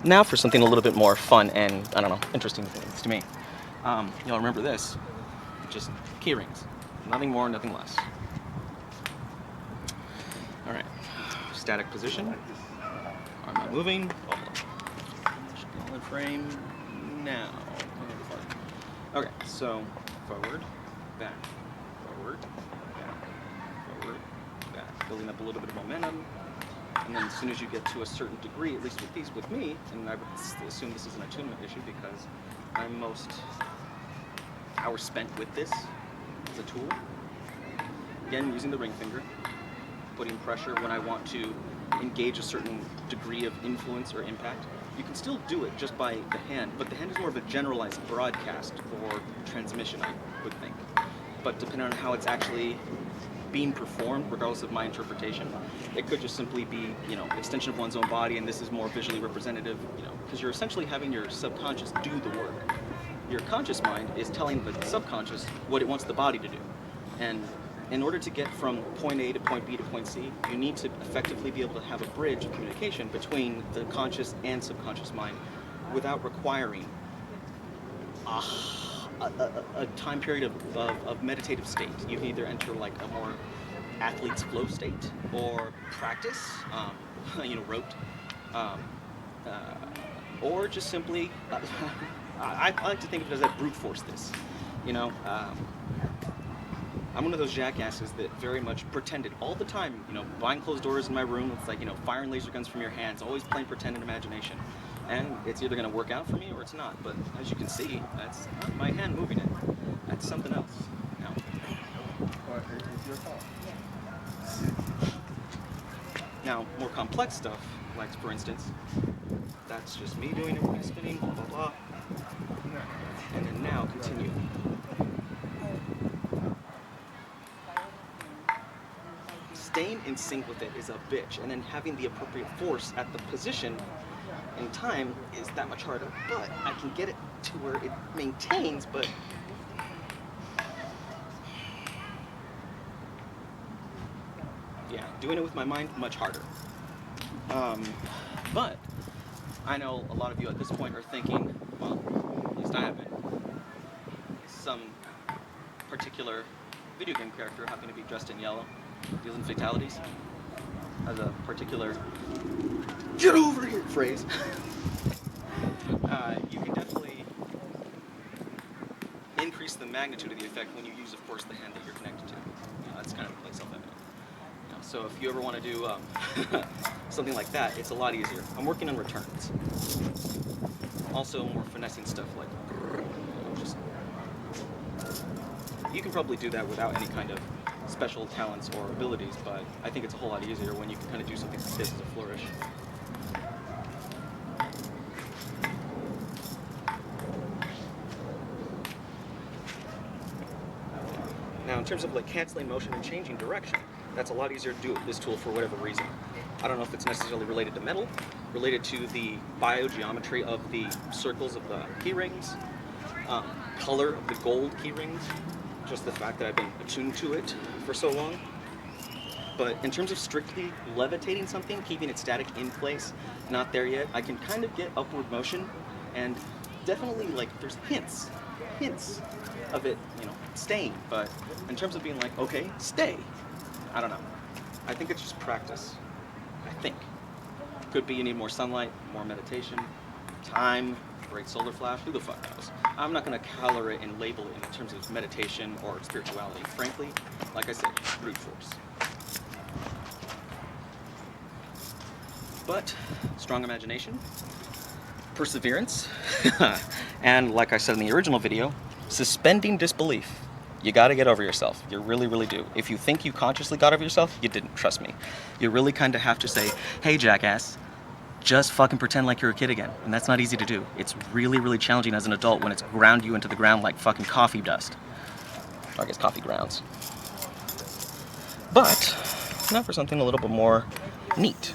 Now for something a little bit more fun and, I don't know, interesting things to me. You'll remember this, just key rings. Nothing more, nothing less. All right, static position, arm not moving, all in frame now. Okay, so forward, back, forward, back, building up a little bit of momentum. And then as soon as you get to a certain degree, at least with these with me, and I would assume this is an attunement issue because I'm most hours spent with this as a tool. Again, using the ring finger, putting pressure when I want to engage a certain degree of influence or impact. You can still do it just by the hand, but the hand is more of a generalized broadcast or transmission, I would think. But depending on how it's actually being performed, regardless of my interpretation, it could just simply be, extension of one's own body, and this is more visually representative, because you're essentially having your subconscious do the work. Your conscious mind is telling the subconscious what it wants the body to do. And in order to get from point A to point B to point C, you need to effectively be able to have a bridge of communication between the conscious and subconscious mind without requiring a time period of meditative state. You can either enter like a more athlete's flow state or practice, rote, or just simply, I like to think of it as that brute force this, I'm one of those jackasses that very much pretended all the time, behind closed doors in my room. It's like, firing laser guns from your hands, always playing pretend and imagination. And it's either going to work out for me or it's not. But as you can see, that's not my hand moving it. That's something else. Now, It's your fault. Now, more complex stuff, like for instance, that's just me doing it with my spinning, blah, blah, blah. And then now continue. Staying in sync with it is a bitch, and then having the appropriate force at the position in time is that much harder. But I can get it to where it maintains, but yeah, doing it with my mind, much harder. But I know a lot of you at this point are thinking, well, at least I have been, some particular video game character happening to be dressed in yellow, dealing fatalities, as a particular "get over here" phrase. You can definitely increase the magnitude of the effect when you use, of course, the hand that you're connected to. That's kind of like self-evident. So if you ever want to do something like that, it's a lot easier. I'm working on returns. Also, more finessing stuff like just. You can probably do that without any kind of special talents or abilities, but I think it's a whole lot easier when you can kind of do something like this as a flourish. Now, in terms of like canceling motion and changing direction, that's a lot easier to do with this tool for whatever reason. I don't know if it's necessarily related to metal, related to the biogeometry of the circles of the key rings, color of the gold key rings, just the fact that I've been attuned to it for so long. But in terms of strictly levitating something, keeping it static in place, not there yet, I can kind of get upward motion, and definitely like there's hints of it, staying. But in terms of being like, okay, stay, I don't know. I think it's just practice. I think. Could be you need more sunlight, more meditation, time, great solar flash, who the fuck knows? I'm not going to color it and label it in terms of meditation or spirituality. Frankly, like I said, brute force. But strong imagination, perseverance, and like I said in the original video, suspending disbelief. You got to get over yourself. You really, really do. If you think you consciously got over yourself, you didn't. Trust me. You really kind of have to say, hey, jackass, just fucking pretend like you're a kid again. And that's not easy to do. It's really, really challenging as an adult when it's ground you into the ground like fucking coffee dust. Or I guess coffee grounds. But now for something a little bit more neat.